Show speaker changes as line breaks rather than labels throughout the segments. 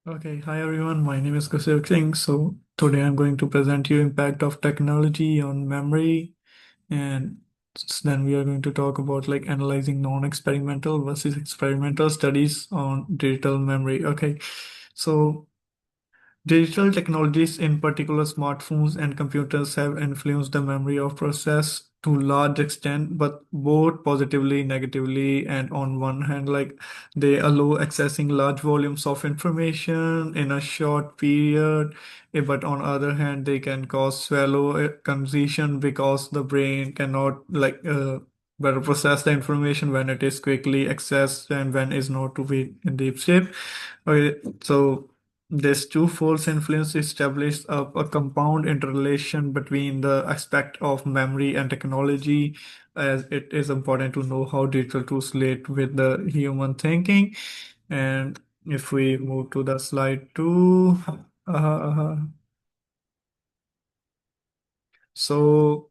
Okay, hi everyone. My name is Kushal Singh. So today I'm going to present you impact of technology on memory, and then we are going to talk about like analyzing non-experimental versus experimental studies on digital memory. Okay, so digital technologies, in particular smartphones and computers, have influenced the memory of process to large extent, but both positively, negatively, and on one hand, like they allow accessing large volumes of information in a short period, but on other hand, they can cause swallow confusion because the brain cannot better process the information when it is quickly accessed and when is not to be in deep sleep. Okay, so this two-fold influence established a compound interrelation between the aspect of memory and technology, as it is important to know how digital tools relate with the human thinking. And if we move to the slide two, uh, so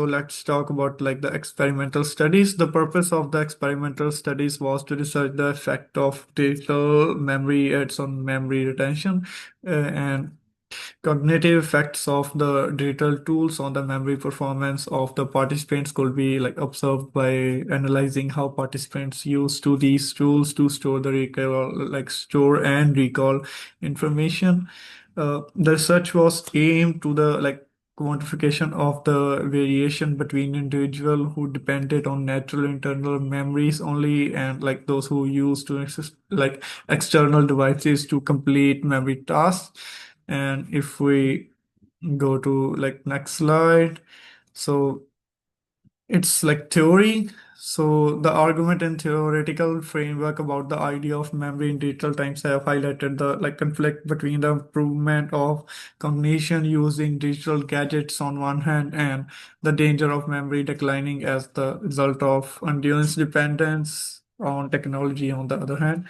let's talk about like the experimental studies. The purpose of the experimental studies was to research the effect of digital memory aids on memory retention, and cognitive effects of the digital tools on the memory performance of the participants could be like observed by analyzing how participants use to these tools to store the recall, like store and recall information. The research was aimed to the like quantification of the variation between individual who depended on natural internal memories only and like those who used to like external devices to complete memory tasks. And if we go to like next slide, so it's like theory. So the argument and theoretical framework about the idea of memory in digital times have highlighted the like conflict between the improvement of cognition using digital gadgets on one hand and the danger of memory declining as the result of endurance dependence on technology on the other hand.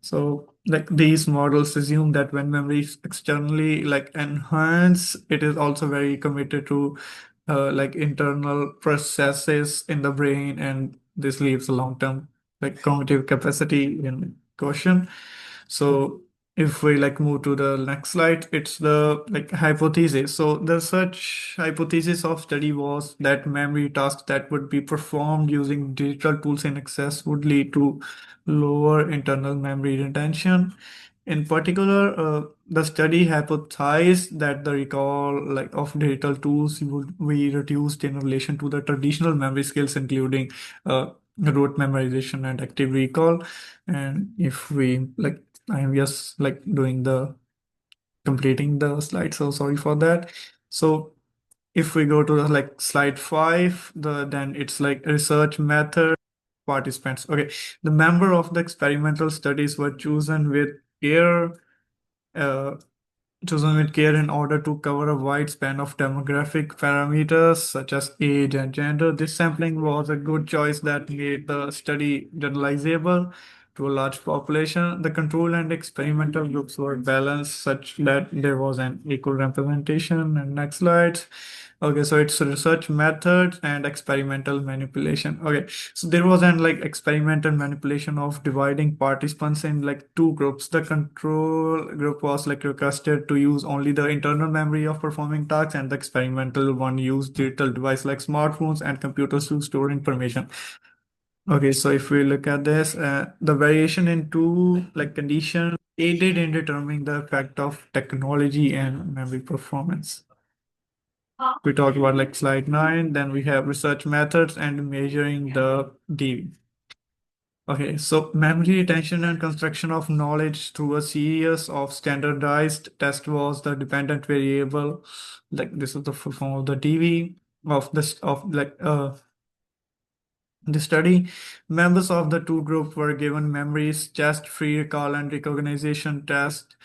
So like these models assume that when memory is externally like enhanced, it is also very committed to like internal processes in the brain, and this leaves a long-term like cognitive capacity in question. So if we like move to the next slide, it's the like hypothesis. So the such hypothesis of study was that memory tasks that would be performed using digital tools in excess would lead to lower internal memory retention. In particular, the study hypothesized that the recall like of digital tools would be reduced in relation to the traditional memory skills, including rote memorization and active recall. And if we like, I am just like doing the completing the slide, so sorry for that. So if we go to the like slide five, then it's like research method participants. Okay, the member of the experimental studies were care uh, chosen with care in order to cover a wide span of demographic parameters such as age and gender. This sampling was a good choice that made the study generalizable to a large population. The control and experimental groups were balanced such that there was an equal representation. And next slide. Okay, so it's research methods and experimental manipulation. Okay, so there was an like experimental manipulation of dividing participants in like two groups. The control group was like requested to use only the internal memory of performing tasks, and the experimental one used digital device like smartphones and computers to store information. Okay, so if we look at this, the variation in two like conditions aided in determining the effect of technology and memory performance. We talk about like slide nine, then we have research methods and measuring the DV. Okay, so memory retention and construction of knowledge through a series of standardized tests was the dependent variable. Like this is the full form of the DV of this of like the study. Members of the two groups were given memories, test free recall and recognition tests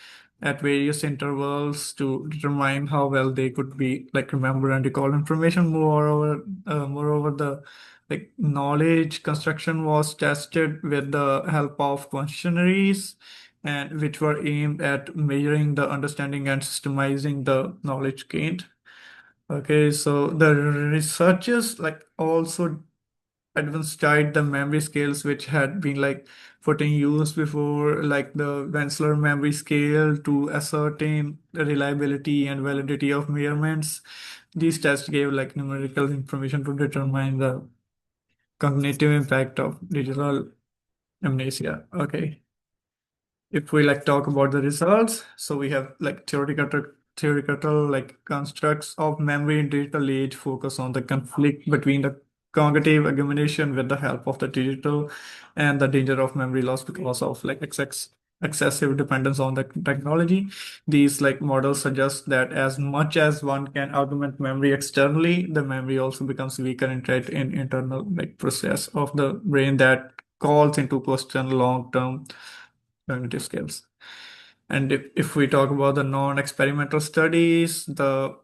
at various intervals to determine how well they could be like remember and recall information. Moreover, the like knowledge construction was tested with the help of questionnaires and which were aimed at measuring the understanding and systemizing the knowledge gained. Okay, so the researchers like also advanced the memory skills which had been like put in use before, like the Wenzler memory scale to ascertain the reliability and validity of measurements. These tests gave like numerical information to determine the cognitive impact of digital amnesia. Okay. If we like talk about the results, so we have like theoretical like constructs of memory in digital age focus on the conflict between the cognitive accumulation with the help of the digital and the danger of memory loss because of like excessive dependence on the technology. These like models suggest that as much as one can augment memory externally, the memory also becomes weaker and tight in internal like process of the brain that calls into question long-term cognitive skills. And if we talk about the non-experimental studies, so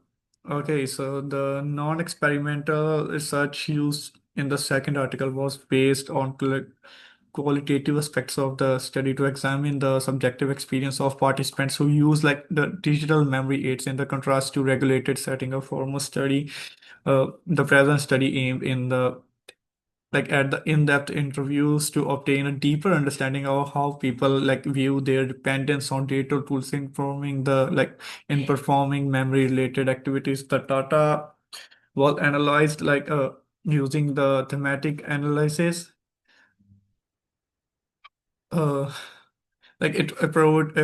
the non-experimental research used in the second article was based on qualitative aspects of the study to examine the subjective experience of participants who use like the digital memory aids in the contrast to regulated setting of formal study. The present study aimed in the like at the in-depth interviews to obtain a deeper understanding of how people like view their dependence on data tools informing the like in performing memory related activities. The data was analyzed using the thematic analysis. uh, it approved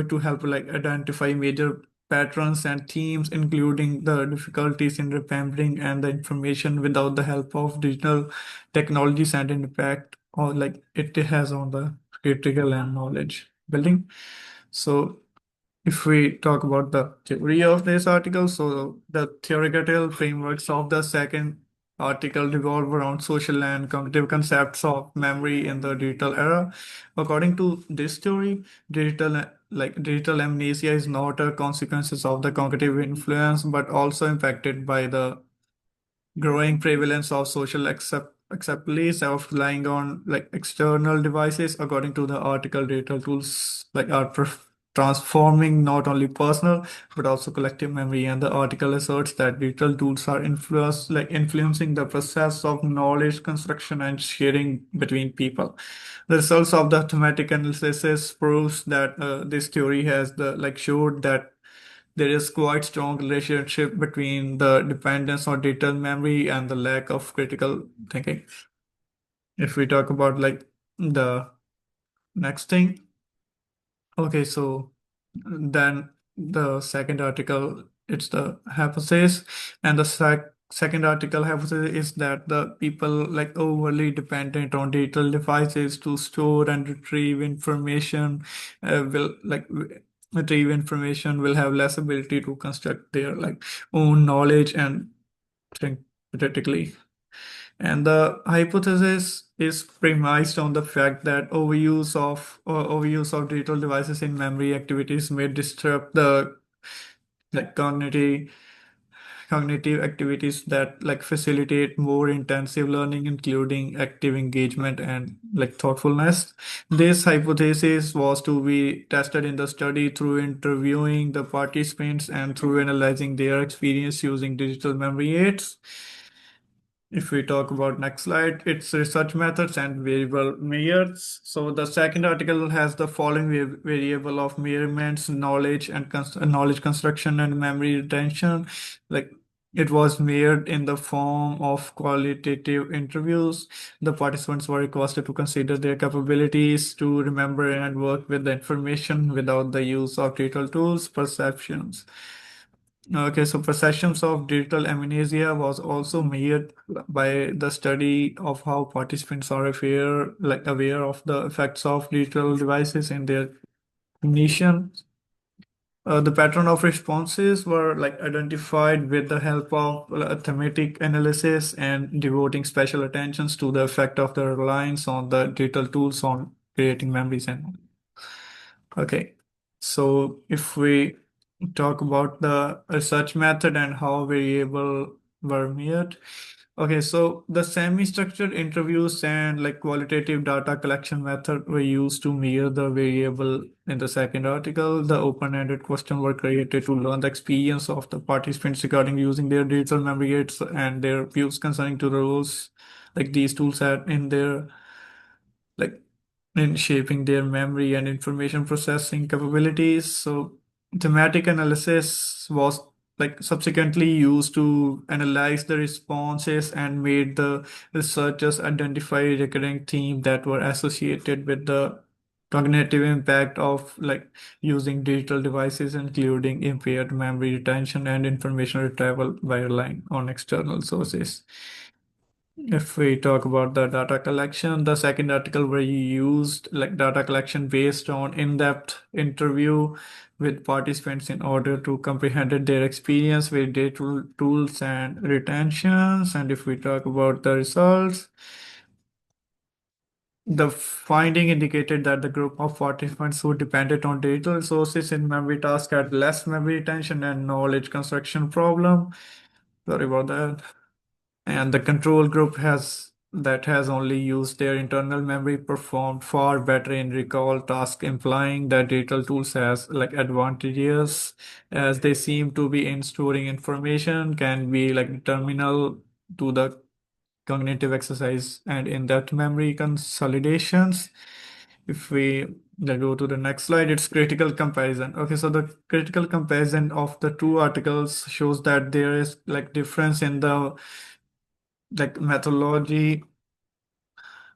to help like identify major patterns and themes, including the difficulties in remembering and the information without the help of digital technologies and impact or like it has on the critical and knowledge building. So if we talk about the theory of this article, so the theoretical frameworks of the second article revolve around social and cognitive concepts of memory in the digital era. According to this theory, digital amnesia is not a consequences of the cognitive influence, but also impacted by the growing prevalence of social acceptability of relying on like external devices. According to the article, digital tools like are transforming not only personal but also collective memory, and the article asserts that digital tools are influencing the process of knowledge construction and sharing between people. The results of the thematic analysis proves that this theory has the like showed that there is quite strong relationship between the dependence on digital memory and the lack of critical thinking. If we talk about like the next thing, okay, so then the second article, it's the hypothesis, and the second article hypothesis is that the people like overly dependent on digital devices to store and retrieve information will like retrieve information will have less ability to construct their like own knowledge and think critically. And the hypothesis is premised on the fact that overuse of digital devices in memory activities may disrupt the like cognitive activities that like facilitate more intensive learning, including active engagement and like thoughtfulness. This hypothesis was to be tested in the study through interviewing the participants and through analyzing their experience using digital memory aids. If we talk about next slide, it's research methods and variable measures. So the second article has the following variable of measurements, knowledge and knowledge construction and memory retention. Like it was measured in the form of qualitative interviews. The participants were requested to consider their capabilities to remember and work with the information without the use of digital tools, perceptions. Okay, so perceptions of digital amnesia was also measured by the study of how participants are aware of the effects of digital devices in their cognition. The pattern of responses were like identified with the help of thematic analysis and devoting special attentions to the effect of the reliance on the digital tools on creating memories and okay. So if we talk about the research method and how variable were measured. Okay, so the semi-structured interviews and like qualitative data collection method were used to measure the variable in the second article. The open-ended question were created to learn the experience of the participants regarding using their digital memory aids and their views concerning to the roles like these tools had in their like in shaping their memory and information processing capabilities. So thematic analysis was subsequently used to analyze the responses and made the researchers identify recurring themes that were associated with the cognitive impact of using digital devices, including impaired memory retention and information retrieval by relying on external sources. If we talk about the data collection, the second article where you used data collection based on in-depth interview with participants in order to comprehend their experience with data tools and retentions. And if we talk about the results, the finding indicated that the group of participants who depended on digital resources in memory tasks had less memory retention and knowledge construction problem. Sorry about that. And the control group has only used their internal memory performed far better in recall task, implying that digital tools has advantages as they seem to be in storing information, can be terminal to the cognitive exercise and in that memory consolidations. If we go to the next slide, it's critical comparison. Okay, so the critical comparison of the two articles shows that there is difference in the methodology,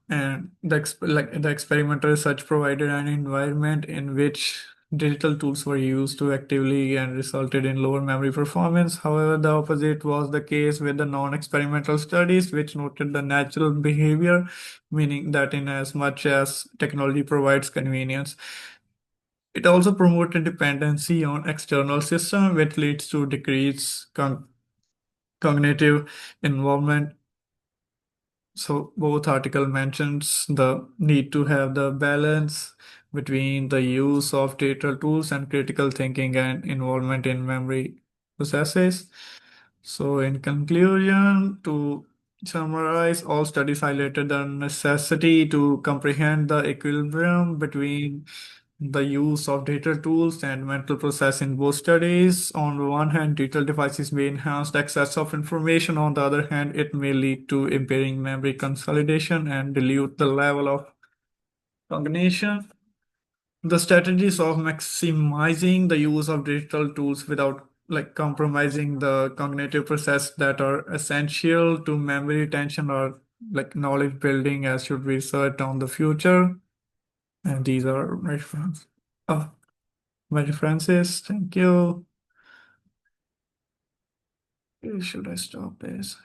and the experimental research provided an environment in which digital tools were used to actively and resulted in lower memory performance. However, the opposite was the case with the non-experimental studies, which noted the natural behavior, meaning that in as much as technology provides convenience, it also promoted dependency on external system, which leads to decreased cognitive involvement. So both article mentions the need to have the balance between the use of digital tools and critical thinking and involvement in memory processes. So in conclusion, to summarize, all studies highlighted the necessity to comprehend the equilibrium between the use of data tools and mental process in both studies. On the one hand, digital devices may enhance the access of information. On the other hand, it may lead to impairing memory consolidation and dilute the level of cognition. The strategies of maximizing the use of digital tools without compromising the cognitive process that are essential to memory retention or knowledge building as should be researched on the future. And these are my references. My references. Thank you. Should I stop this?